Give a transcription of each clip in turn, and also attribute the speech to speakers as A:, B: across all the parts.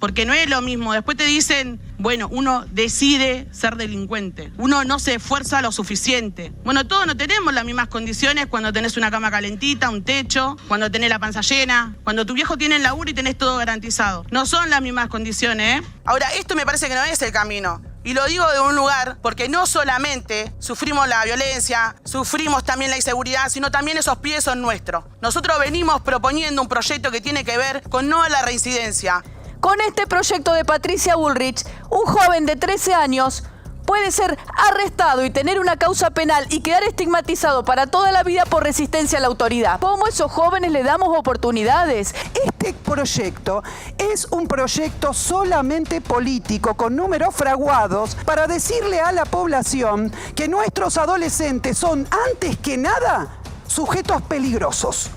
A: Porque no es lo mismo. Después te dicen, bueno, uno decide ser delincuente. Uno no se esfuerza lo suficiente. Bueno, todos no tenemos las mismas condiciones cuando tenés una cama calentita, un techo, cuando tenés la panza llena, cuando tu viejo tiene el laburo y tenés todo garantizado. No son las mismas condiciones, ¿eh? Ahora, esto me parece que no es el camino. Y lo digo de un lugar porque no solamente sufrimos la violencia, sufrimos también la inseguridad, sino también esos pies son nuestros. Nosotros venimos proponiendo un proyecto que tiene que ver con no a la reincidencia.
B: Con este proyecto de Patricia Bullrich, un joven de 13 años puede ser arrestado y tener una causa penal y quedar estigmatizado para toda la vida por resistencia a la autoridad. ¿Cómo a esos jóvenes le damos oportunidades?
C: Este proyecto es un proyecto solamente político, con números fraguados, para decirle a la población que nuestros adolescentes son, antes que nada, sujetos peligrosos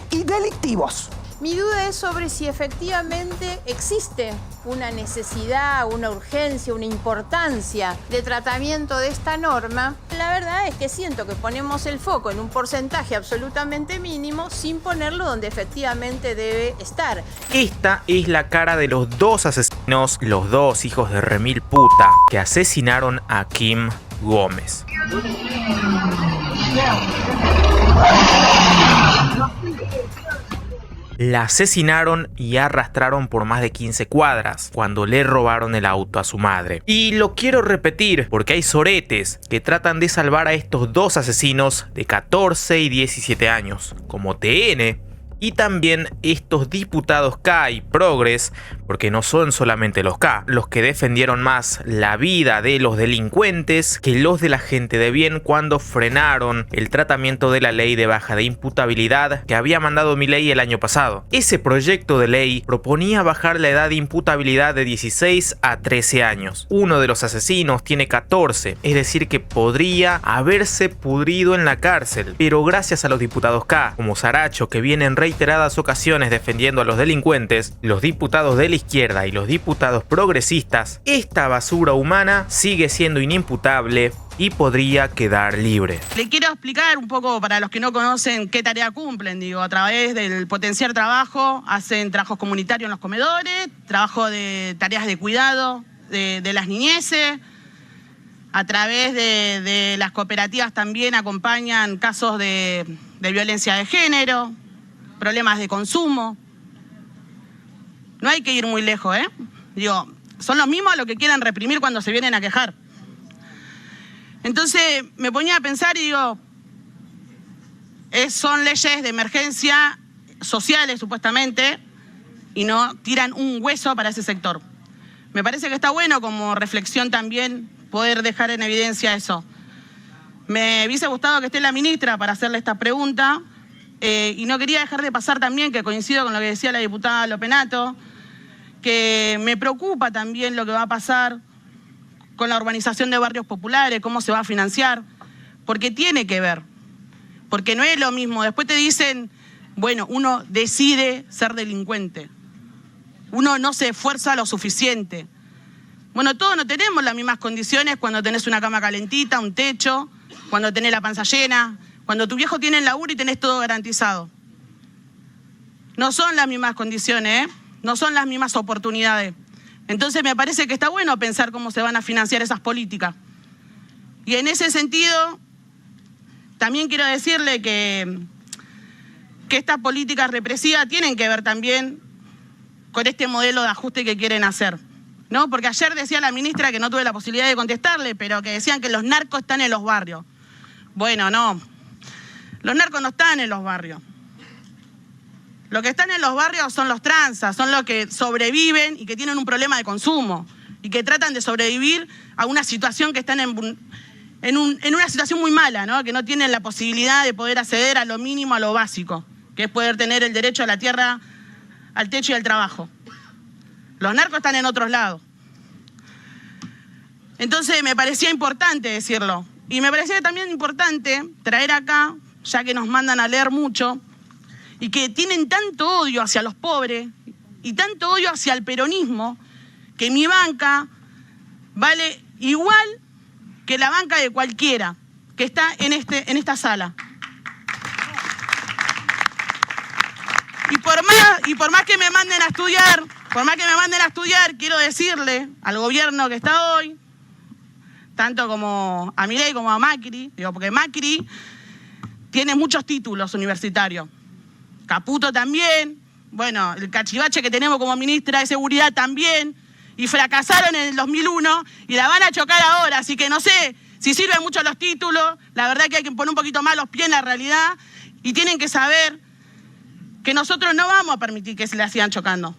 C: y delictivos.
D: Mi duda es sobre si efectivamente existe una necesidad, una urgencia, una importancia de tratamiento de esta norma. La verdad es que siento que ponemos el foco en un porcentaje absolutamente mínimo sin ponerlo donde efectivamente debe estar.
E: Esta es la cara de los dos asesinos, los dos hijos de remil puta, que asesinaron a Kim Gómez. La asesinaron y arrastraron por más de 15 cuadras cuando le robaron el auto a su madre. Y lo quiero repetir porque hay soretes que tratan de salvar a estos dos asesinos de 14 y 17 años, como TN, y también estos diputados K y Progres, porque no son solamente los K, los que defendieron más la vida de los delincuentes que los de la gente de bien cuando frenaron el tratamiento de la ley de baja de imputabilidad que había mandado Milei el año pasado. Ese proyecto de ley proponía bajar la edad de imputabilidad de 16 a 13 años. Uno de los asesinos tiene 14, es decir que podría haberse pudrido en la cárcel, pero gracias a los diputados K, como Saracho, que vienen reiteradas ocasiones defendiendo a los delincuentes, los diputados de la izquierda y los diputados progresistas, esta basura humana sigue siendo inimputable y podría quedar libre.
A: Le quiero explicar un poco para los que no conocen qué tarea cumplen. Digo, a través del potenciar trabajo, hacen trabajos comunitarios en los comedores, trabajo de tareas de cuidado de las niñeces. A través de las cooperativas también acompañan casos de violencia de género, problemas de consumo. No hay que ir muy lejos, ¿eh? Digo, son los mismos a los que quieren reprimir cuando se vienen a quejar. Entonces me ponía a pensar y digo, son leyes de emergencia sociales supuestamente y no tiran un hueso para ese sector. Me parece que está bueno como reflexión también poder dejar en evidencia eso. Me hubiese gustado que esté la ministra para hacerle esta pregunta. Y no quería dejar de pasar también, que coincido con lo que decía la diputada Lopenato, que me preocupa también lo que va a pasar con la urbanización de barrios populares, cómo se va a financiar, porque tiene que ver, porque no es lo mismo. Después te dicen, bueno, uno decide ser delincuente, uno no se esfuerza lo suficiente. Bueno, todos no tenemos las mismas condiciones cuando tenés una cama calentita, un techo, cuando tenés la panza llena, cuando tu viejo tiene el laburo y tenés todo garantizado. No son las mismas condiciones, ¿eh? No son las mismas oportunidades. Entonces me parece que está bueno pensar cómo se van a financiar esas políticas. Y en ese sentido, también quiero decirle que estas políticas represivas tienen que ver también con este modelo de ajuste que quieren hacer, ¿no? Porque ayer decía la ministra, que no tuve la posibilidad de contestarle, pero que decían que los narcos están en los barrios. Bueno, no. Los narcos no están en los barrios. Los que están en los barrios son los tranzas, son los que sobreviven y que tienen un problema de consumo y que tratan de sobrevivir a una situación que están en una situación muy mala, ¿no? Que no tienen la posibilidad de poder acceder a lo mínimo, a lo básico, que es poder tener el derecho a la tierra, al techo y al trabajo. Los narcos están en otros lados. Entonces me parecía importante decirlo. Y me parecía también importante traer acá, ya que nos mandan a leer mucho, y que tienen tanto odio hacia los pobres y tanto odio hacia el peronismo, que mi banca vale igual que la banca de cualquiera que está en esta sala. Y por más que me manden a estudiar Por más que me manden a estudiar, quiero decirle al gobierno que está hoy, tanto como a Milei como a Macri, digo, porque Macri tiene muchos títulos universitarios. Caputo también, bueno, el cachivache que tenemos como ministra de Seguridad también, y fracasaron en el 2001 y la van a chocar ahora, así que no sé si sirven mucho los títulos, la verdad que hay que poner un poquito más los pies en la realidad y tienen que saber que nosotros no vamos a permitir que se la sigan chocando.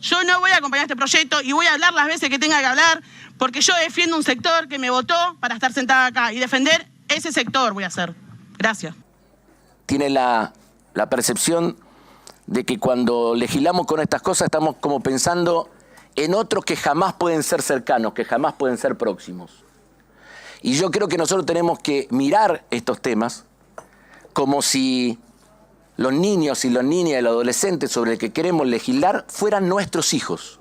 A: Yo no voy a acompañar este proyecto y voy a hablar las veces que tenga que hablar porque yo defiendo un sector que me votó para estar sentada acá y defender ese sector voy a hacer. Gracias.
F: Tiene la percepción de que cuando legislamos con estas cosas estamos como pensando en otros que jamás pueden ser cercanos, que jamás pueden ser próximos. Y yo creo que nosotros tenemos que mirar estos temas como si los niños y las niñas y los adolescentes sobre el que queremos legislar fueran nuestros hijos.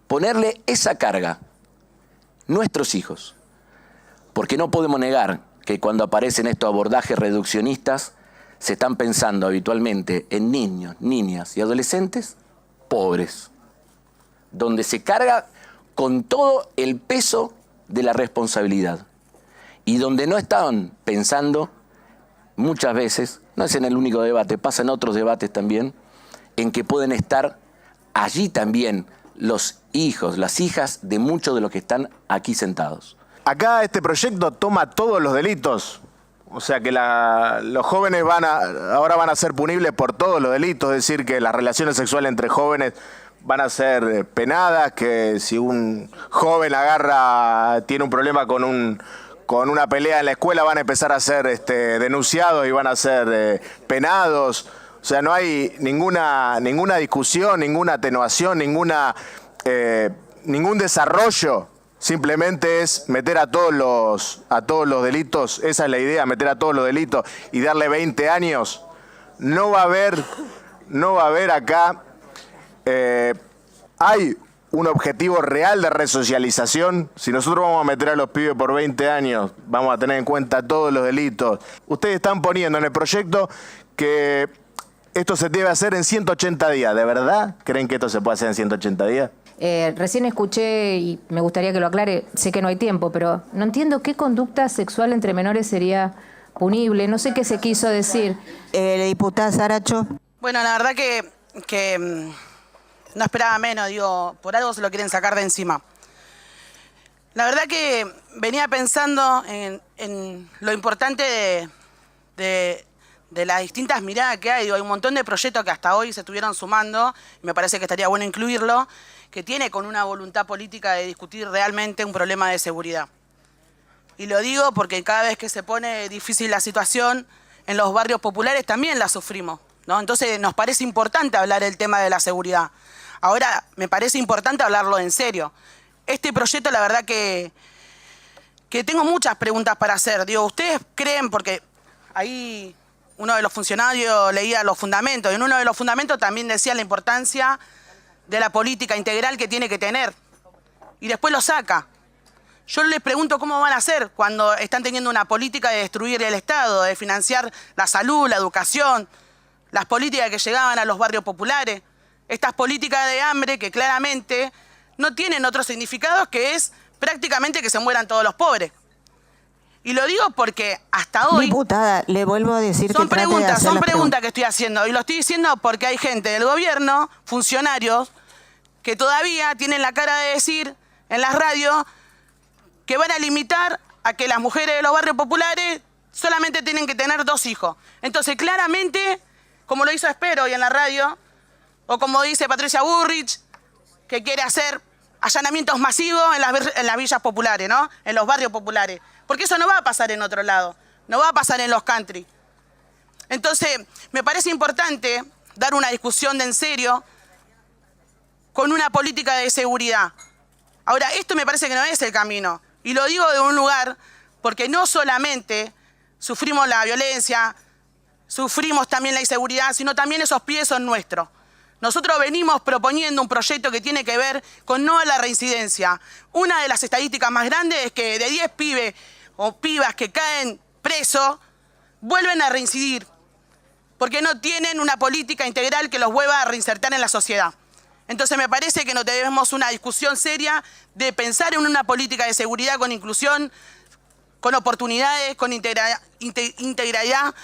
F: Ponerle esa carga, nuestros hijos. Porque no podemos negar que cuando aparecen estos abordajes reduccionistas se están pensando habitualmente en niños, niñas y adolescentes pobres, donde se carga con todo el peso de la responsabilidad y donde no estaban pensando muchas veces, no es en el único debate, pasa en otros debates también, en que pueden estar allí también los hijos, las hijas de muchos de los que están aquí sentados.
G: Acá este proyecto toma todos los delitos, o sea que los jóvenes ahora van a ser punibles por todos los delitos, es decir, que las relaciones sexuales entre jóvenes van a ser penadas, que si un joven tiene un problema con una pelea en la escuela van a empezar a ser denunciados y van a ser penados. O sea, no hay ninguna discusión, ninguna atenuación, ningún desarrollo. Simplemente es meter a todos los delitos, esa es la idea, meter a todos los delitos y darle 20 años. No va a haber acá, hay un objetivo real de resocialización. Si nosotros vamos a meter a los pibes por 20 años, vamos a tener en cuenta todos los delitos. Ustedes están poniendo en el proyecto que esto se debe hacer en 180 días. ¿De verdad creen que esto se puede hacer en 180 días?
H: Recién escuché, y me gustaría que lo aclare, sé que no hay tiempo, pero no entiendo qué conducta sexual entre menores sería punible. No sé qué se quiso decir.
I: Diputada Saracho.
A: Bueno, la verdad que no esperaba menos, digo, por algo se lo quieren sacar de encima. La verdad que venía pensando en lo importante de las distintas miradas que hay. Digo, hay un montón de proyectos que hasta hoy se estuvieron sumando, y me parece que estaría bueno incluirlo, que tiene con una voluntad política de discutir realmente un problema de seguridad. Y lo digo porque cada vez que se pone difícil la situación, en los barrios populares también la sufrimos, ¿no? Entonces nos parece importante hablar el tema de la seguridad. Ahora, me parece importante hablarlo en serio. Este proyecto, la verdad que tengo muchas preguntas para hacer. Digo, ¿ustedes creen, porque ahí uno de los funcionarios leía los fundamentos, y en uno de los fundamentos también decía la importancia de la política integral que tiene que tener, y después lo saca? Yo les pregunto cómo van a hacer cuando están teniendo una política de destruir el Estado, de financiar la salud, la educación, las políticas que llegaban a los barrios populares, estas políticas de hambre que claramente no tienen otro significado que es prácticamente que se mueran todos los pobres. Y lo digo porque hasta hoy...
I: Diputada, le vuelvo a decir
A: son preguntas que estoy haciendo, y lo estoy diciendo porque hay gente del gobierno, funcionarios, que todavía tienen la cara de decir en las radios que van a limitar a que las mujeres de los barrios populares solamente tienen que tener 2 hijos. Entonces, claramente, como lo hizo Espero hoy en la radio, o como dice Patricia Bullrich, que quiere hacer allanamientos masivos en las villas populares, ¿no? En los barrios populares. Porque eso no va a pasar en otro lado, no va a pasar en los country. Entonces, me parece importante dar una discusión de en serio con una política de seguridad. Ahora, esto me parece que no es el camino. Y lo digo de un lugar porque no solamente sufrimos la violencia, sufrimos también la inseguridad, sino también esos pies son nuestros. Nosotros venimos proponiendo un proyecto que tiene que ver con no a la reincidencia. Una de las estadísticas más grandes es que de 10 pibes o pibas que caen presos, vuelven a reincidir, porque no tienen una política integral que los vuelva a reinsertar en la sociedad. Entonces me parece que no tenemos una discusión seria de pensar en una política de seguridad con inclusión, con oportunidades, con integralidad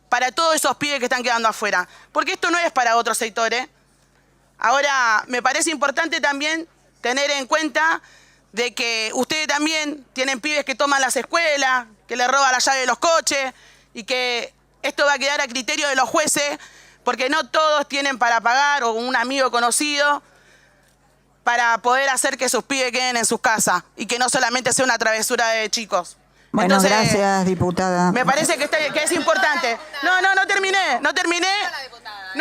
A: para todos esos pibes que están quedando afuera. Porque esto no es para otros sectores. Ahora, me parece importante también tener en cuenta de que ustedes también tienen pibes que toman las escuelas, que le roban la llave de los coches y que esto va a quedar a criterio de los jueces porque no todos tienen para pagar o un amigo conocido para poder hacer que sus pibes queden en sus casas y que no solamente sea una travesura de chicos.
I: Bueno,
A: Entonces,
I: gracias, diputada.
A: Me parece que es importante. No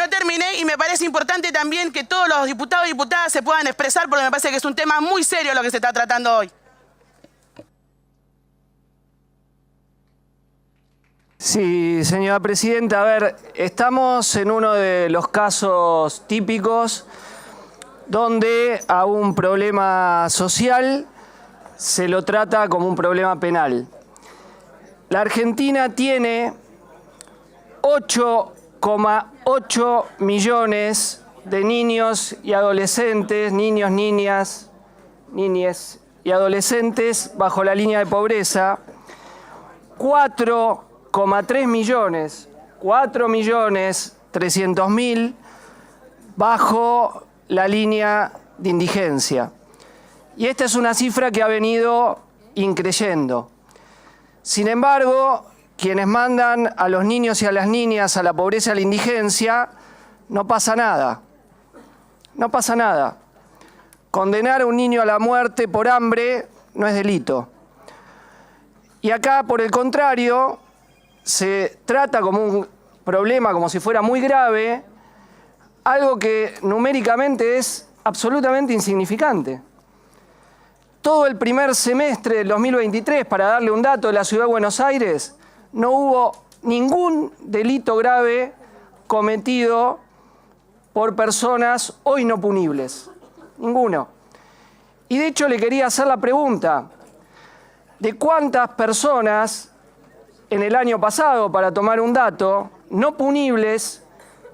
A: terminé y me parece importante también que todos los diputados y diputadas se puedan expresar porque me parece que es un tema muy serio lo que se está tratando hoy.
J: Sí, señora presidenta, a ver, estamos en uno de los casos típicos donde a un problema social se lo trata como un problema penal. La Argentina tiene 8,8 millones de niños y adolescentes, niños, niñas, niñes y adolescentes bajo la línea de pobreza, 4,3 millones, 4.300.000 bajo la línea de indigencia. Y esta es una cifra que ha venido increyendo. Sin embargo, quienes mandan a los niños y a las niñas a la pobreza y a la indigencia, no pasa nada. No pasa nada. Condenar a un niño a la muerte por hambre no es delito. Y acá, por el contrario, se trata como un problema, como si fuera muy grave, algo que numéricamente es absolutamente insignificante. Todo el primer semestre del 2023, para darle un dato de la Ciudad de Buenos Aires, no hubo ningún delito grave cometido por personas hoy no punibles. Ninguno. Y de hecho le quería hacer la pregunta de cuántas personas en el año pasado, para tomar un dato, no punibles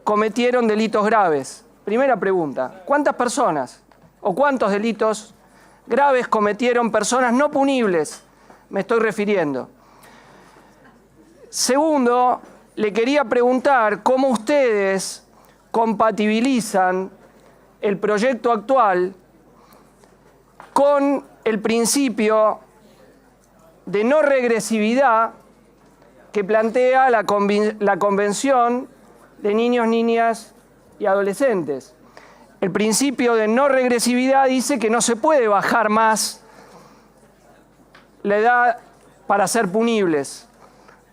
J: cometieron delitos graves. Primera pregunta, ¿cuántas personas o cuántos delitos graves cometieron personas no punibles? Me estoy refiriendo. Segundo, le quería preguntar cómo ustedes compatibilizan el proyecto actual con el principio de no regresividad que plantea la Convención de Niños, Niñas y Adolescentes. El principio de no regresividad dice que no se puede bajar más la edad para ser punibles.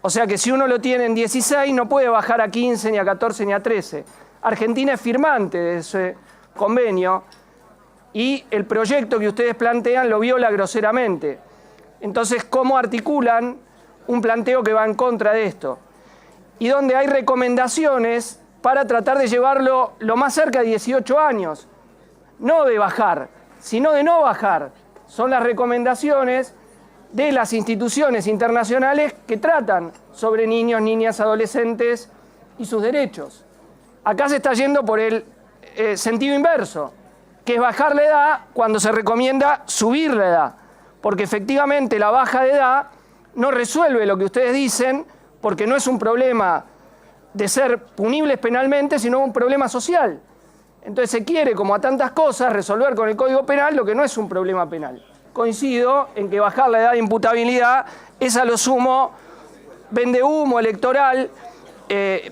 J: O sea que si uno lo tiene en 16 no puede bajar a 15, ni a 14, ni a 13. Argentina es firmante de ese convenio y el proyecto que ustedes plantean lo viola groseramente. Entonces, ¿cómo articulan un planteo que va en contra de esto? Y donde hay recomendaciones para tratar de llevarlo lo más cerca de 18 años. No de bajar, sino de no bajar. Son las recomendaciones de las instituciones internacionales que tratan sobre niños, niñas, adolescentes y sus derechos. Acá se está yendo por el sentido inverso, que es bajar la edad cuando se recomienda subir la edad. Porque efectivamente la baja de edad no resuelve lo que ustedes dicen, porque no es un problema de ser punibles penalmente, sino un problema social. Entonces se quiere, como a tantas cosas, resolver con el Código Penal lo que no es un problema penal. Coincido en que bajar la edad de imputabilidad es a lo sumo vendehumo electoral,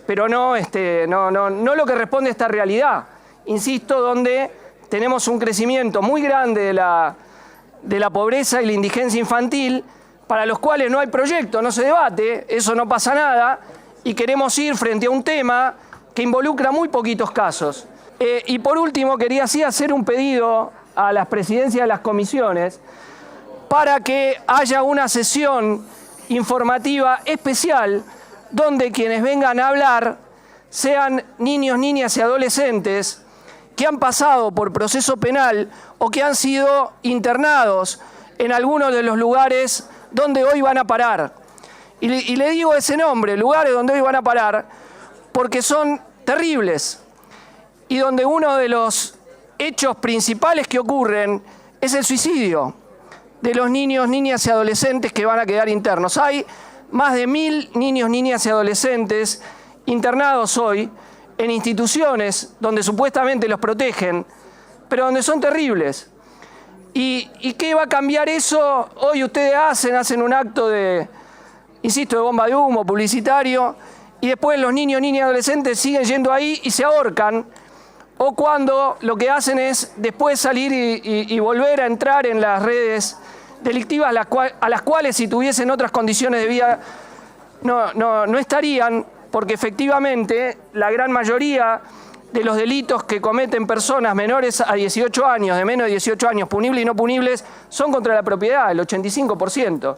J: pero no lo que responde a esta realidad. Insisto, donde tenemos un crecimiento muy grande de la pobreza y la indigencia infantil, para los cuales no hay proyecto, no se debate, eso no pasa nada, y queremos ir frente a un tema que involucra muy poquitos casos. Y por último, quería así hacer un pedido a las presidencias de las comisiones para que haya una sesión informativa especial donde quienes vengan a hablar sean niños, niñas y adolescentes que han pasado por proceso penal o que han sido internados en algunos de los lugares donde hoy van a parar. Y le digo ese nombre, lugares donde hoy van a parar, porque son terribles y donde uno de los hechos principales que ocurren es el suicidio de los niños, niñas y adolescentes que van a quedar internos. Hay más de 1000 niños, niñas y adolescentes internados hoy en instituciones donde supuestamente los protegen, pero donde son terribles. ¿Y qué va a cambiar eso? Hoy ustedes hacen un acto de, insisto, de bomba de humo publicitario, y después los niños, niñas y adolescentes siguen yendo ahí y se ahorcan, o cuando lo que hacen es después salir y volver a entrar en las redes delictivas a las cuales si tuviesen otras condiciones de vida no estarían, porque efectivamente la gran mayoría de los delitos que cometen personas menores a 18 años, de menos de 18 años, punibles y no punibles, son contra la propiedad, el 85%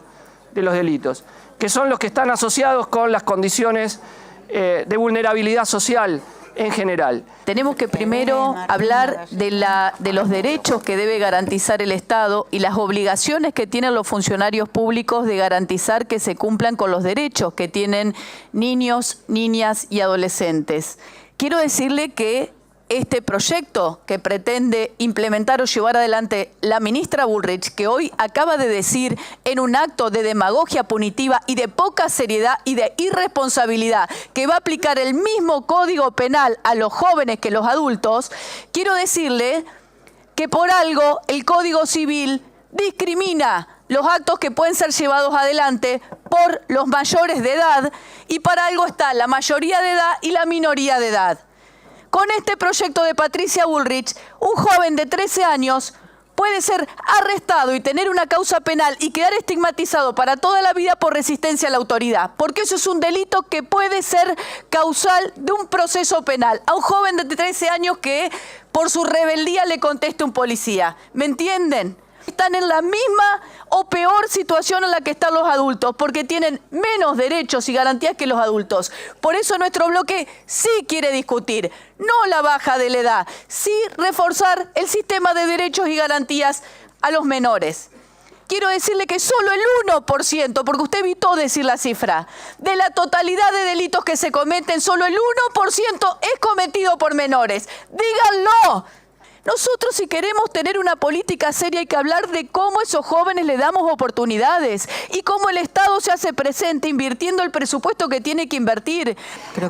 J: de los delitos, que son los que están asociados con las condiciones de vulnerabilidad social en general.
B: Tenemos que primero hablar de los derechos que debe garantizar el Estado y las obligaciones que tienen los funcionarios públicos de garantizar que se cumplan con los derechos que tienen niños, niñas y adolescentes. Quiero decirle que este proyecto que pretende implementar o llevar adelante la ministra Bullrich, que hoy acaba de decir en un acto de demagogia punitiva y de poca seriedad y de irresponsabilidad que va a aplicar el mismo código penal a los jóvenes que los adultos, quiero decirle que por algo el Código Civil discrimina los actos que pueden ser llevados adelante por los mayores de edad, y para algo está la mayoría de edad y la minoría de edad. Con este proyecto de Patricia Bullrich, un joven de 13 años puede ser arrestado y tener una causa penal y quedar estigmatizado para toda la vida por resistencia a la autoridad, porque eso es un delito que puede ser causal de un proceso penal. A un joven de 13 años que por su rebeldía le conteste un policía. ¿Me entienden? Están en la misma o peor situación en la que están los adultos, porque tienen menos derechos y garantías que los adultos. Por eso nuestro bloque sí quiere discutir, no la baja de la edad, sí reforzar el sistema de derechos y garantías a los menores. Quiero decirle que solo el 1%, porque usted evitó decir la cifra, de la totalidad de delitos que se cometen, solo el 1% es cometido por menores. ¡Díganlo! Nosotros, si queremos tener una política seria, hay que hablar de cómo a esos jóvenes le damos oportunidades y cómo el Estado se hace presente invirtiendo el presupuesto que tiene que invertir.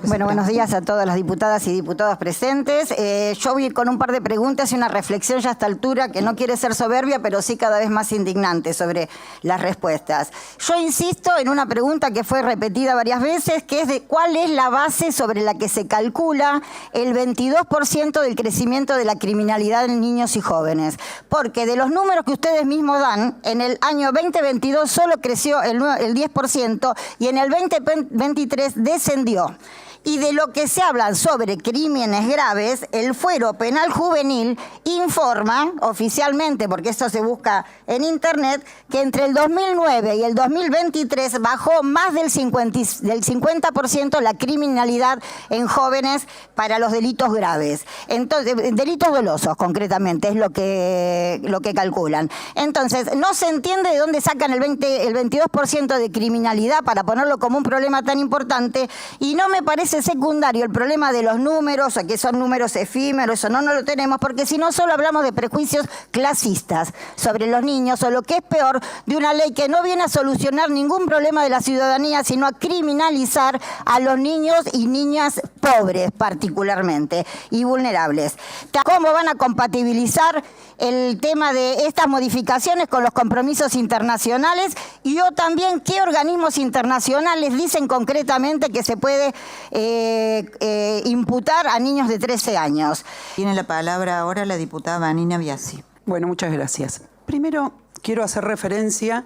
I: Bueno, buenos días a todas las diputadas y diputados presentes. Yo voy con un par de preguntas y una reflexión ya a esta altura que no quiere ser soberbia, pero sí cada vez más indignante sobre las respuestas. Yo insisto en una pregunta que fue repetida varias veces, que es de cuál es la base sobre la que se calcula el 22% del crecimiento de la criminalidad en niños y jóvenes, porque de los números que ustedes mismos dan, en el año 2022 solo creció el 10% y en el 2023 descendió. Y de lo que se hablan sobre crímenes graves, el Fuero Penal Juvenil informa oficialmente, porque esto se busca en internet, que entre el 2009 y el 2023 bajó más del 50% la criminalidad en jóvenes para los delitos graves. Entonces, delitos dolosos concretamente es lo que calculan. Entonces, no se entiende de dónde sacan el 22% de criminalidad para ponerlo como un problema tan importante, y no me parece secundario el problema de los números, que son números efímeros, eso no lo tenemos, porque si no solo hablamos de prejuicios clasistas sobre los niños, o lo que es peor, de una ley que no viene a solucionar ningún problema de la ciudadanía, sino a criminalizar a los niños y niñas pobres particularmente y vulnerables. ¿Cómo van a compatibilizar el tema de estas modificaciones con los compromisos internacionales? Y o también, ¿qué organismos internacionales dicen concretamente que se puede imputar a niños de 13 años?
K: Tiene la palabra ahora la diputada Vanina Biasi.
C: Bueno, muchas gracias. Primero, quiero hacer referencia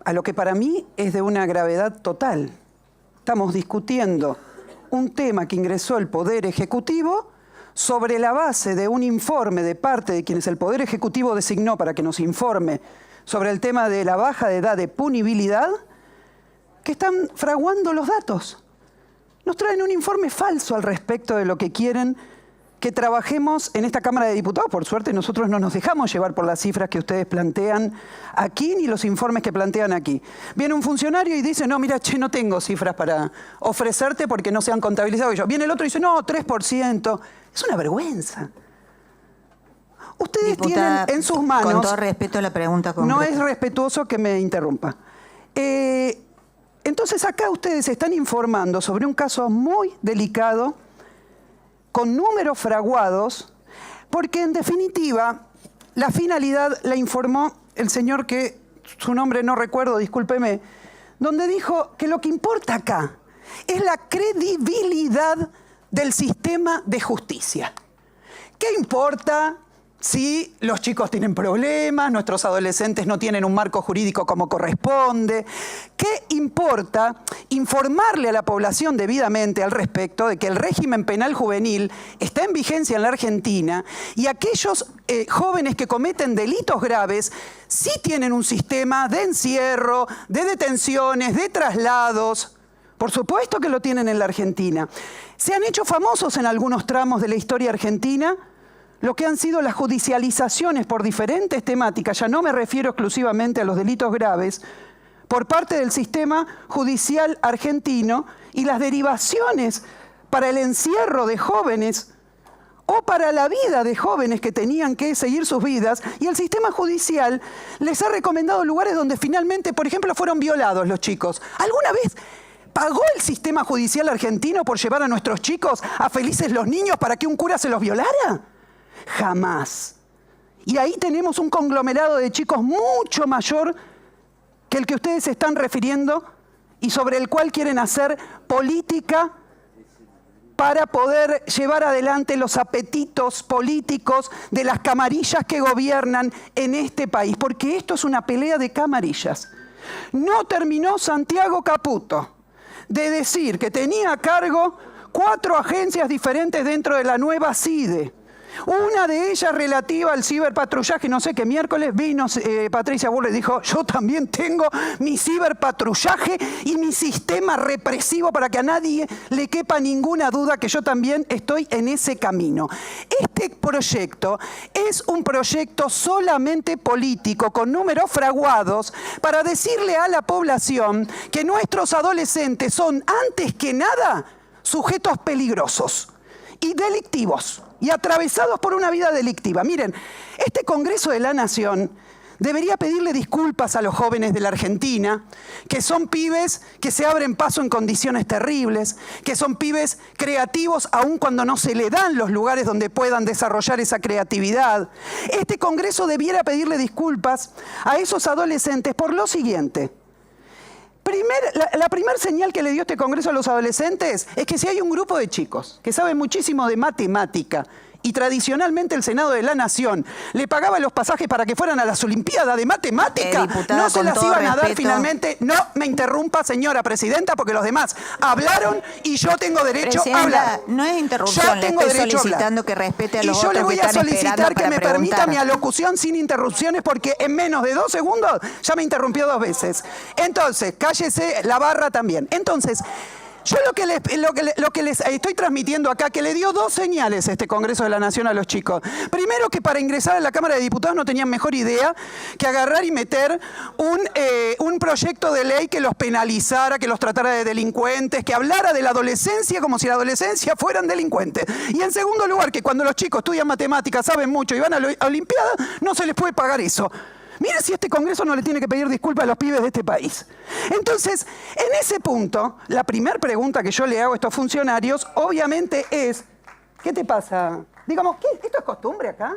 C: a lo que para mí es de una gravedad total. Estamos discutiendo un tema que ingresó el Poder Ejecutivo sobre la base de un informe de parte de quienes el Poder Ejecutivo designó para que nos informe sobre el tema de la baja de edad de punibilidad, que están fraguando los datos. Nos traen un informe falso al respecto de lo que quieren que trabajemos en esta Cámara de Diputados. Por suerte, nosotros no nos dejamos llevar por las cifras que ustedes plantean aquí, ni los informes que plantean aquí. Viene un funcionario y dice, no, mira, che, no tengo cifras para ofrecerte porque no se han contabilizado ellos. Viene el otro y dice, no, 3%. Es una vergüenza. Ustedes
K: Diputada,
C: tienen en sus manos...
K: Con todo respeto a la pregunta concreta.
C: No es respetuoso que me interrumpa. Entonces acá ustedes están informando sobre un caso muy delicado, con números fraguados, porque en definitiva la finalidad la informó el señor que su nombre no recuerdo, discúlpeme, donde dijo que lo que importa acá es la credibilidad del sistema de justicia. ¿Qué importa si los chicos tienen problemas, nuestros adolescentes no tienen un marco jurídico como corresponde? ¿Qué importa informarle a la población debidamente al respecto de que el régimen penal juvenil está en vigencia en la Argentina y aquellos jóvenes que cometen delitos graves sí tienen un sistema de encierro, de detenciones, de traslados? Por supuesto que lo tienen en la Argentina. Se han hecho famosos en algunos tramos de la historia argentina lo que han sido las judicializaciones por diferentes temáticas, ya no me refiero exclusivamente a los delitos graves, por parte del sistema judicial argentino y las derivaciones para el encierro de jóvenes o para la vida de jóvenes que tenían que seguir sus vidas, y el sistema judicial les ha recomendado lugares donde finalmente, por ejemplo, fueron violados los chicos. ¿Alguna vez pagó el sistema judicial argentino por llevar a nuestros chicos a Felices los Niños para que un cura se los violara? Jamás. Y ahí tenemos un conglomerado de chicos mucho mayor que el que ustedes se están refiriendo y sobre el cual quieren hacer política para poder llevar adelante los apetitos políticos de las camarillas que gobiernan en este país. Porque esto es una pelea de camarillas. No terminó Santiago Caputo de decir que tenía a cargo 4 agencias diferentes dentro de la nueva CIDE. Una de ellas relativa al ciberpatrullaje, no sé qué miércoles vino Patricia Bullrich y dijo, yo también tengo mi ciberpatrullaje y mi sistema represivo para que a nadie le quepa ninguna duda que yo también estoy en ese camino. Este proyecto es un proyecto solamente político, con números fraguados, para decirle a la población que nuestros adolescentes son, antes que nada, sujetos peligrosos y delictivos, y atravesados por una vida delictiva. Miren, este Congreso de la Nación debería pedirle disculpas a los jóvenes de la Argentina, que son pibes que se abren paso en condiciones terribles, que son pibes creativos aun cuando no se le dan los lugares donde puedan desarrollar esa creatividad. Este Congreso debiera pedirle disculpas a esos adolescentes por lo siguiente. La primera señal que le dio este Congreso a los adolescentes es que si hay un grupo de chicos que saben muchísimo de matemática y tradicionalmente el Senado de la Nación le pagaba los pasajes para que fueran a las Olimpiadas de Matemática,
K: diputada,
C: no se las iban a dar
K: respeto.
C: finalmente. No me interrumpa, señora presidenta, porque los demás hablaron y yo tengo derecho a hablar.
K: No es interrupción, le estoy solicitando que respete a los
C: otros. Y yo le voy a solicitar que me permita mi
K: alocución
C: alocución sin interrupciones, porque en menos de 2 segundos ya me interrumpió 2 veces. Entonces, cállese la barra también. Entonces, yo lo que les estoy transmitiendo acá, que le dio 2 señales este Congreso de la Nación a los chicos. Primero, que para ingresar a la Cámara de Diputados no tenían mejor idea que agarrar y meter un proyecto de ley que los penalizara, que los tratara de delincuentes, que hablara de la adolescencia como si la adolescencia fueran delincuentes. Y en segundo lugar, que cuando los chicos estudian matemáticas, saben mucho y van a la Olimpiada, no se les puede pagar eso. Mira si este Congreso no le tiene que pedir disculpas a los pibes de este país. Entonces, en ese punto, la primera pregunta que yo le hago a estos funcionarios, obviamente es, ¿qué te pasa? Digamos, ¿esto es costumbre acá?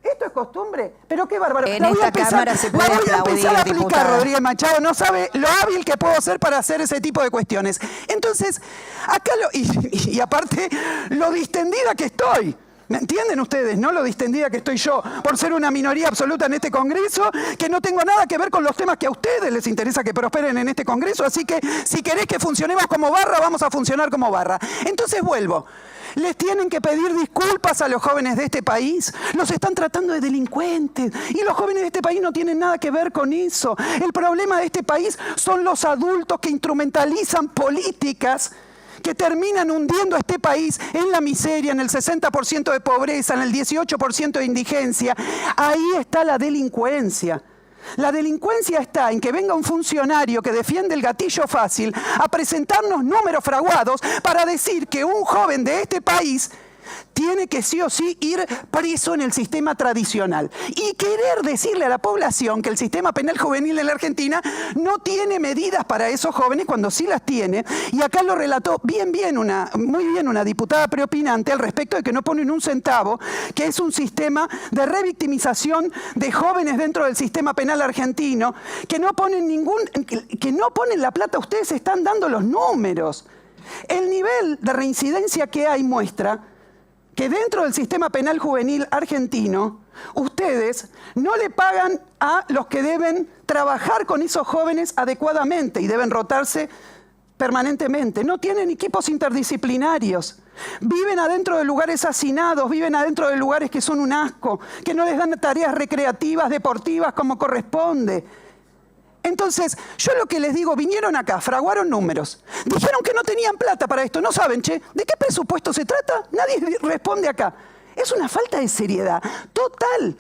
C: ¿Esto es costumbre? Pero qué bárbaro.
K: En esta Cámara se puede aplaudir,
C: a aplicar,
K: diputada.
C: Rodríguez Machado. No sabe lo hábil que puedo ser para hacer ese tipo de cuestiones. Entonces, acá y aparte, lo distendida que estoy. ¿Me entienden ustedes, no? Lo distendida que estoy yo por ser una minoría absoluta en este Congreso, que no tengo nada que ver con los temas que a ustedes les interesa que prosperen en este Congreso. Así que si querés que funcionemos como barra, vamos a funcionar como barra. Entonces vuelvo. Les tienen que pedir disculpas a los jóvenes de este país. Los están tratando de delincuentes. Y los jóvenes de este país no tienen nada que ver con eso. El problema de este país son los adultos que instrumentalizan políticas que terminan hundiendo a este país en la miseria, en el 60% de pobreza, en el 18% de indigencia. Ahí está la delincuencia. La delincuencia está en que venga un funcionario que defiende el gatillo fácil a presentarnos números fraguados para decir que un joven de este país tiene que sí o sí ir preso en el sistema tradicional. Y querer decirle a la población que el sistema penal juvenil en la Argentina no tiene medidas para esos jóvenes cuando sí las tiene. Y acá lo relató muy bien una diputada preopinante al respecto de que no ponen un centavo, que es un sistema de revictimización de jóvenes dentro del sistema penal argentino, que no ponen la plata. Ustedes están dando los números. El nivel de reincidencia que hay muestra que dentro del sistema penal juvenil argentino, ustedes no le pagan a los que deben trabajar con esos jóvenes adecuadamente y deben rotarse permanentemente. No tienen equipos interdisciplinarios. Viven adentro de lugares hacinados, viven adentro de lugares que son un asco, que no les dan tareas recreativas, deportivas como corresponde. Entonces, yo lo que les digo, vinieron acá, fraguaron números, dijeron que no tenían plata para esto, no saben, che, ¿de qué presupuesto se trata? Nadie responde acá. Es una falta de seriedad total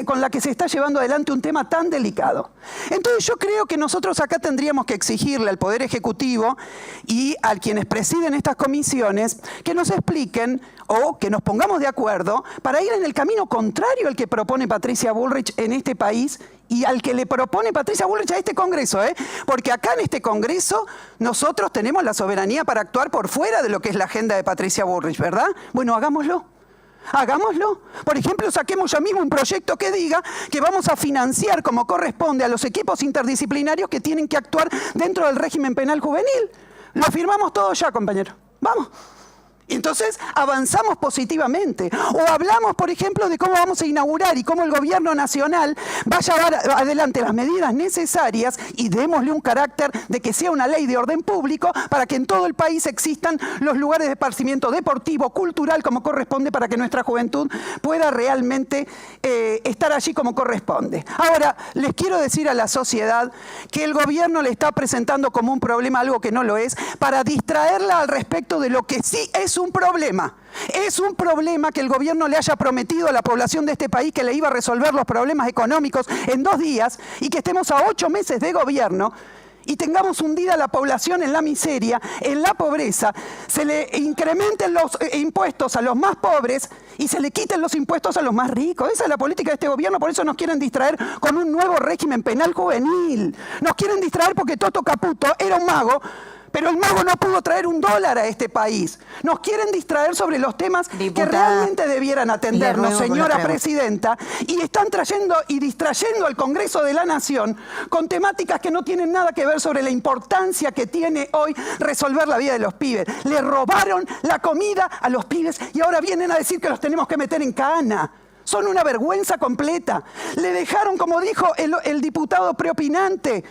C: con la que se está llevando adelante un tema tan delicado. Entonces yo creo que nosotros acá tendríamos que exigirle al Poder Ejecutivo y a quienes presiden estas comisiones que nos expliquen o que nos pongamos de acuerdo para ir en el camino contrario al que propone Patricia Bullrich en este país y al que le propone Patricia Bullrich a este Congreso, porque acá en este Congreso nosotros tenemos la soberanía para actuar por fuera de lo que es la agenda de Patricia Bullrich, ¿verdad? Bueno, hagámoslo. Hagámoslo. Por ejemplo, saquemos ya mismo un proyecto que diga que vamos a financiar como corresponde a los equipos interdisciplinarios que tienen que actuar dentro del régimen penal juvenil. Lo firmamos todos ya, compañero. Vamos. Y entonces avanzamos positivamente. O hablamos, por ejemplo, de cómo vamos a inaugurar y cómo el gobierno nacional va a llevar adelante las medidas necesarias y démosle un carácter de que sea una ley de orden público para que en todo el país existan los lugares de esparcimiento deportivo, cultural, como corresponde, para que nuestra juventud pueda realmente estar allí como corresponde. Ahora, les quiero decir a la sociedad que el gobierno le está presentando como un problema algo que no lo es, para distraerla al respecto de lo que sí es un problema. Es un problema que el gobierno le haya prometido a la población de este país que le iba a resolver los problemas económicos en 2 días y que estemos a 8 meses de gobierno y tengamos hundida a la población en la miseria, en la pobreza, se le incrementen los impuestos a los más pobres y se le quiten los impuestos a los más ricos. Esa es la política de este gobierno, por eso nos quieren distraer con un nuevo régimen penal juvenil. Nos quieren distraer porque Toto Caputo era un mago, pero el mago no pudo traer $1 a este país. Nos quieren distraer sobre los temas que realmente debieran atendernos, señora presidenta, y están trayendo y distrayendo al Congreso de la Nación con temáticas que no tienen nada que ver sobre la importancia que tiene hoy resolver la vida de los pibes. Le robaron la comida a los pibes y ahora vienen a decir que los tenemos que meter en cana. Son una vergüenza completa. Le dejaron, como dijo el diputado preopinante,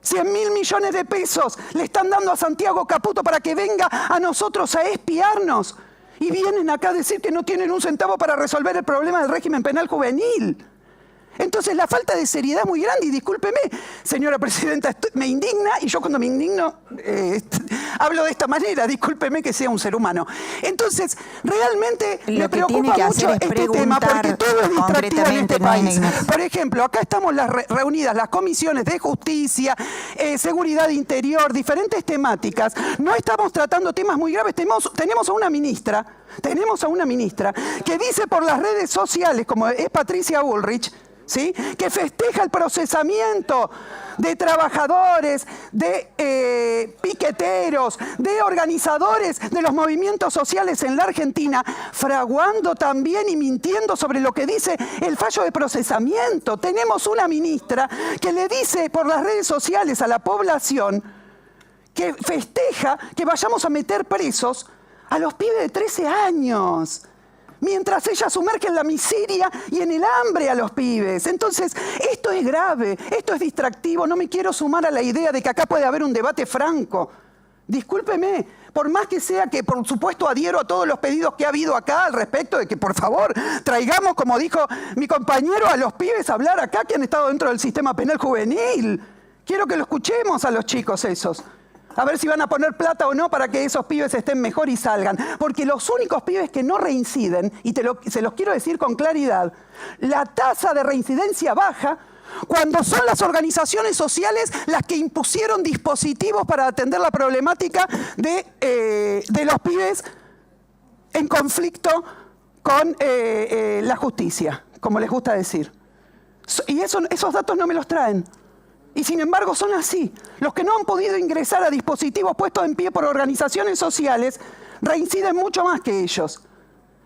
C: 100.000 millones de pesos le están dando a Santiago Caputo para que venga a nosotros a espiarnos. Y vienen acá a decir que no tienen un centavo para resolver el problema del régimen penal juvenil. Entonces la falta de seriedad es muy grande y discúlpeme, señora presidenta, me indigna y yo cuando me indigno hablo de esta manera, discúlpeme que sea un ser humano. Entonces realmente me preocupa mucho este tema porque todo es distractivo en este país. Por ejemplo, acá estamos reunidas las comisiones de justicia, seguridad interior, diferentes temáticas. No estamos tratando temas muy graves. Tenemos a una ministra que dice por las redes sociales, como es Patricia Bullrich, ¿sí?, que festeja el procesamiento de trabajadores, de piqueteros, de organizadores de los movimientos sociales en la Argentina, fraguando también y mintiendo sobre lo que dice el fallo de procesamiento. Tenemos una ministra que le dice por las redes sociales a la población que festeja que vayamos a meter presos a los pibes de 13 años. Mientras ella sumerge en la miseria y en el hambre a los pibes. Entonces, esto es grave, esto es distractivo. No me quiero sumar a la idea de que acá puede haber un debate franco. Discúlpeme, por más que sea que, por supuesto, adhiero a todos los pedidos que ha habido acá al respecto de que, por favor, traigamos, como dijo mi compañero, a los pibes a hablar acá que han estado dentro del sistema penal juvenil. Quiero que lo escuchemos a los chicos esos. A ver si van a poner plata o no para que esos pibes estén mejor y salgan. Porque los únicos pibes que no reinciden, y se los quiero decir con claridad, la tasa de reincidencia baja cuando son las organizaciones sociales las que impusieron dispositivos para atender la problemática de los pibes en conflicto con la justicia, como les gusta decir. Y esos datos no me los traen. Y sin embargo son así. Los que no han podido ingresar a dispositivos puestos en pie por organizaciones sociales reinciden mucho más que ellos.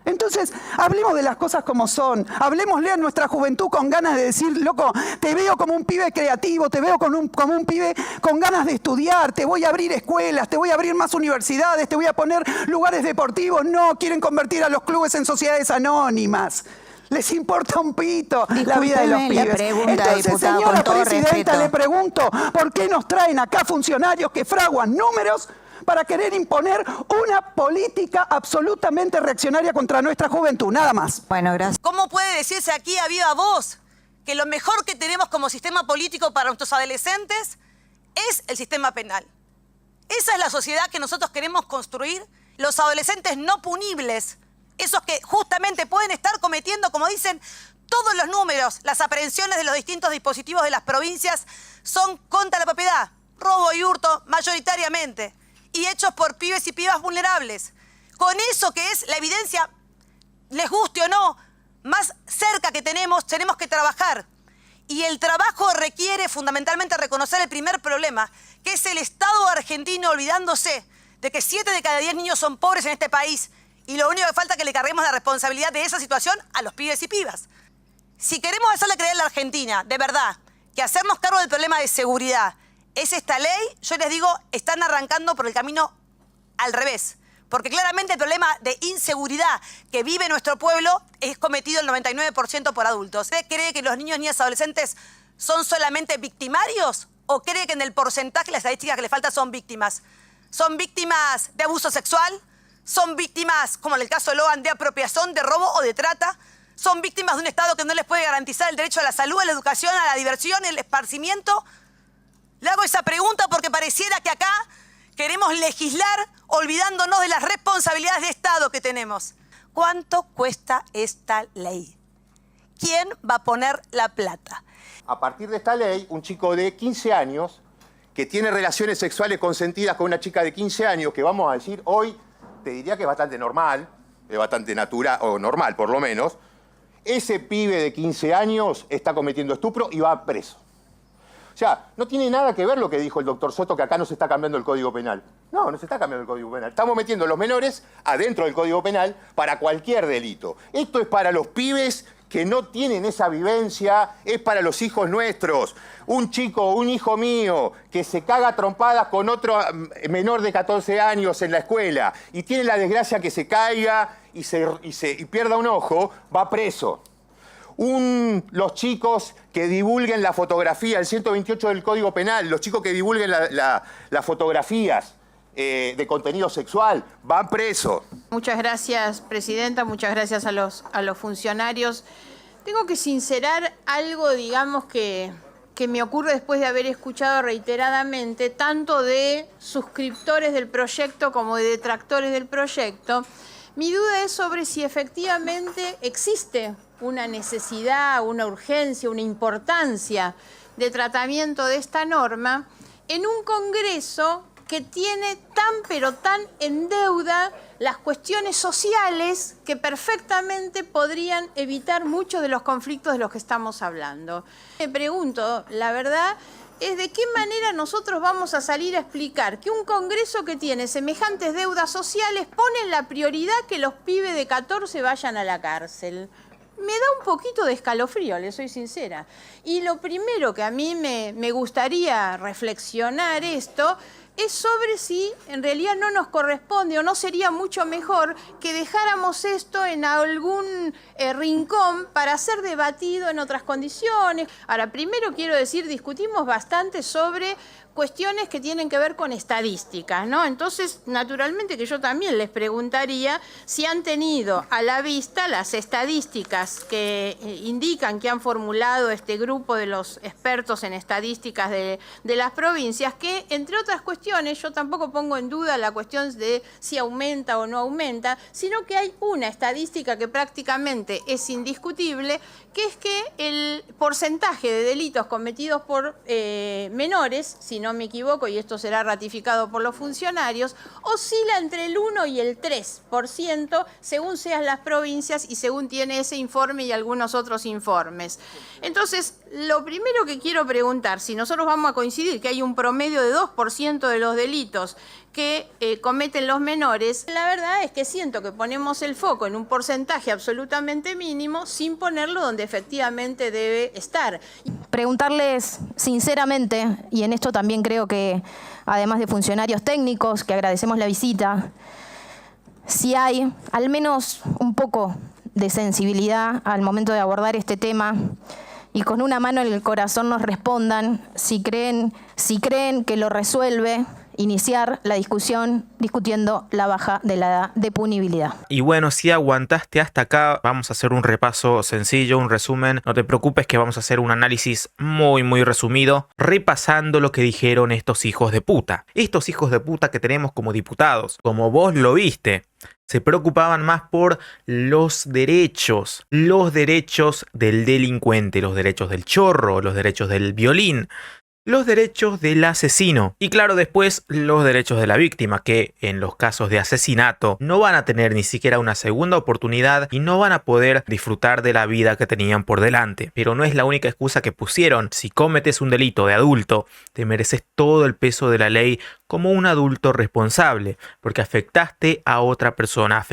C: Entonces, hablemos de las cosas como son. Hablemosle a nuestra juventud con ganas de decir, loco, te veo como un pibe creativo, te veo como un pibe con ganas de estudiar, te voy a abrir escuelas, te voy a abrir más universidades, te voy a poner lugares deportivos. No, quieren convertir a los clubes en sociedades anónimas. Les importa un pito la vida de los pibes.
K: La pregunta,
C: entonces,
K: diputada,
C: señora
K: con todo
C: presidenta,
K: respeto.
C: le pregunto, ¿por qué nos traen acá funcionarios que fraguan números para querer imponer una política absolutamente reaccionaria contra nuestra juventud? Nada más.
K: Bueno, gracias.
L: ¿Cómo puede decirse aquí a viva voz que lo mejor que tenemos como sistema político para nuestros adolescentes es el sistema penal? Esa es la sociedad que nosotros queremos construir. Los adolescentes no punibles, esos que justamente pueden estar cometiendo, como dicen todos los números, las aprehensiones de los distintos dispositivos de las provincias son contra la propiedad, robo y hurto mayoritariamente, y hechos por pibes y pibas vulnerables. Con eso que es la evidencia, les guste o no, más cerca que tenemos que trabajar. Y el trabajo requiere fundamentalmente reconocer el primer problema, que es el Estado argentino olvidándose de que 7 de cada 10 niños son pobres en este país, y lo único que falta es que le carguemos la responsabilidad de esa situación a los pibes y pibas. Si queremos hacerle creer a la Argentina, de verdad, que hacernos cargo del problema de seguridad es esta ley, yo les digo, están arrancando por el camino al revés. Porque claramente el problema de inseguridad que vive nuestro pueblo es cometido el 99% por adultos. ¿Usted cree que los niños, niñas, adolescentes son solamente victimarios? ¿O cree que en el porcentaje, las estadísticas que le falta son víctimas? ¿Son víctimas de abuso sexual? ¿Son víctimas, como en el caso de Logan, de apropiación, de robo o de trata? ¿Son víctimas de un Estado que no les puede garantizar el derecho a la salud, a la educación, a la diversión, el esparcimiento? Le hago esa pregunta porque pareciera que acá queremos legislar olvidándonos de las responsabilidades de Estado que tenemos. ¿Cuánto cuesta esta ley? ¿Quién va a poner la plata?
M: A partir de esta ley, un chico de 15 años que tiene relaciones sexuales consentidas con una chica de 15 años, que vamos a decir hoy, te diría que es bastante normal, es bastante natural, o normal por lo menos, ese pibe de 15 años está cometiendo estupro y va preso. O sea, no tiene nada que ver lo que dijo el doctor Soto, que acá no se está cambiando el Código Penal. No, no se está cambiando el Código Penal. Estamos metiendo a los menores adentro del Código Penal para cualquier delito. Esto es para los pibes que no tienen esa vivencia, es para los hijos nuestros. Un chico, un hijo mío, que se caga a trompadas con otro menor de 14 años en la escuela y tiene la desgracia que se caiga y pierda un ojo, va preso. Los chicos que divulguen la fotografía, el 128 del Código Penal, los chicos que divulguen las fotografías de contenido sexual, van presos.
D: Muchas gracias, presidenta, muchas gracias a los funcionarios. Tengo que sincerar algo, digamos, que me ocurre después de haber escuchado reiteradamente, tanto de suscriptores del proyecto como de detractores del proyecto. Mi duda es sobre si efectivamente existe una necesidad, una urgencia, una importancia de tratamiento de esta norma en un Congreso que tiene tan pero tan en deuda las cuestiones sociales que perfectamente podrían evitar muchos de los conflictos de los que estamos hablando. Me pregunto, la verdad, es de qué manera nosotros vamos a salir a explicar que un Congreso que tiene semejantes deudas sociales pone en la prioridad que los pibes de 14 vayan a la cárcel. Me da un poquito de escalofrío, le soy sincera. Y lo primero que a mí me gustaría reflexionar esto es sobre si en realidad no nos corresponde o no sería mucho mejor que dejáramos esto en algún rincón para ser debatido en otras condiciones. Ahora, primero quiero decir, discutimos bastante sobre cuestiones que tienen que ver con estadísticas, ¿no? Entonces, naturalmente que yo también les preguntaría si han tenido a la vista las estadísticas que indican que han formulado este grupo de los expertos en estadísticas de las provincias, que, entre otras cuestiones, yo tampoco pongo en duda la cuestión de si aumenta o no aumenta, sino que hay una estadística que prácticamente es indiscutible, que es que el porcentaje de delitos cometidos por menores, sin no me equivoco, y esto será ratificado por los funcionarios, oscila entre el 1 y el 3%, según sean las provincias y según tiene ese informe y algunos otros informes. Entonces, lo primero que quiero preguntar, si nosotros vamos a coincidir que hay un promedio de 2% de los delitos que cometen los menores, la verdad es que siento que ponemos el foco en un porcentaje absolutamente mínimo sin ponerlo donde efectivamente debe estar.
H: Preguntarles sinceramente, y en esto también creo que, además de funcionarios técnicos, que agradecemos la visita, si hay al menos un poco de sensibilidad al momento de abordar este tema y con una mano en el corazón nos respondan si creen que lo resuelve iniciar la discusión discutiendo la baja de la edad de punibilidad.
E: Y bueno, si aguantaste hasta acá, vamos a hacer un repaso sencillo, un resumen. No te preocupes que vamos a hacer un análisis muy resumido, repasando lo que dijeron estos hijos de puta. Estos hijos de puta que tenemos como diputados, como vos lo viste. Se preocupaban más por los derechos del delincuente, los derechos del chorro, los derechos del violín, los derechos del asesino y claro después los derechos de la víctima, que en los casos de asesinato no van a tener ni siquiera una segunda oportunidad y no van a poder disfrutar de la vida que tenían por delante. Pero no es la única excusa que pusieron. Si cometes un delito de adulto, te mereces todo el peso de la ley como un adulto responsable, porque afectaste a otra persona,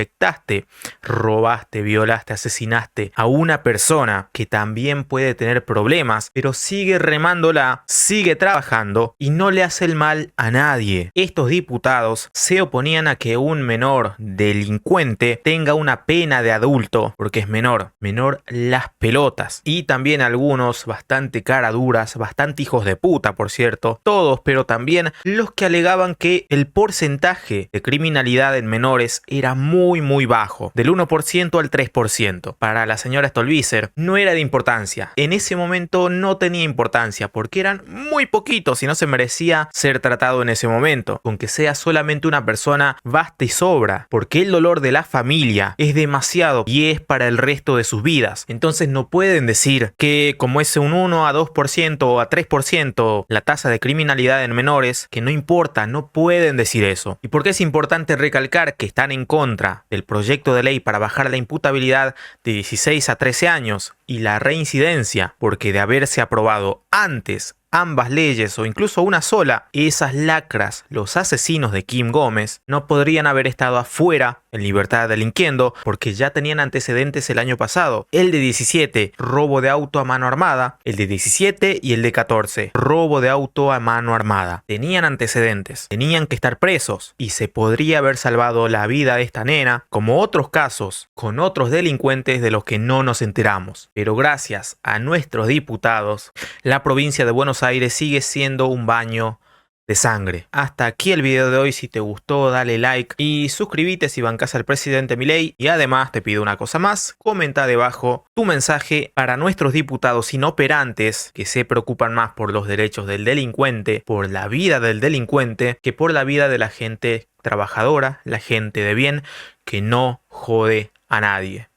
E: robaste, violaste, asesinaste a una persona que también puede tener problemas, pero sigue remándola, sigue trabajando y no le hace el mal a nadie. Estos diputados se oponían a que un menor delincuente tenga una pena de adulto, porque es menor las pelotas. Y también algunos bastante caraduras, bastante hijos de puta, por cierto, todos, pero también los que alegaban que el porcentaje de criminalidad en menores era muy bajo, del 1% al 3%. Para la señora Stolbizer no era de importancia. En ese momento no tenía importancia porque eran muy poquitos y no se merecía ser tratado en ese momento. Con que sea solamente una persona basta y sobra, porque el dolor de la familia es demasiado y es para el resto de sus vidas. Entonces no pueden decir que como es un 1 a 2% o a 3% la tasa de criminalidad en menores, que no importa, no pueden decir eso. ¿Y por qué es importante recalcar que están en contra del proyecto de ley para bajar la imputabilidad de 16 a 13 años y la reincidencia? Porque de haberse aprobado antes ambas leyes o incluso una sola, esas lacras, los asesinos de Kim Gómez, no podrían haber estado afuera en libertad delinquiendo porque ya tenían antecedentes el año pasado. El de 17, robo de auto a mano armada. El de 17 y el de 14, robo de auto a mano armada. Tenían antecedentes, tenían que estar presos y se podría haber salvado la vida de esta nena, como otros casos con otros delincuentes de los que no nos enteramos. Pero gracias a nuestros diputados, la provincia de Buenos Aires sigue siendo un baño de sangre. Hasta aquí el video de hoy. Si te gustó, dale like y suscríbete si bancas al presidente Milei. Y además te pido una cosa más, comenta debajo tu mensaje para nuestros diputados inoperantes que se preocupan más por los derechos del delincuente, por la vida del delincuente, que por la vida de la gente trabajadora, la gente de bien que no jode a nadie.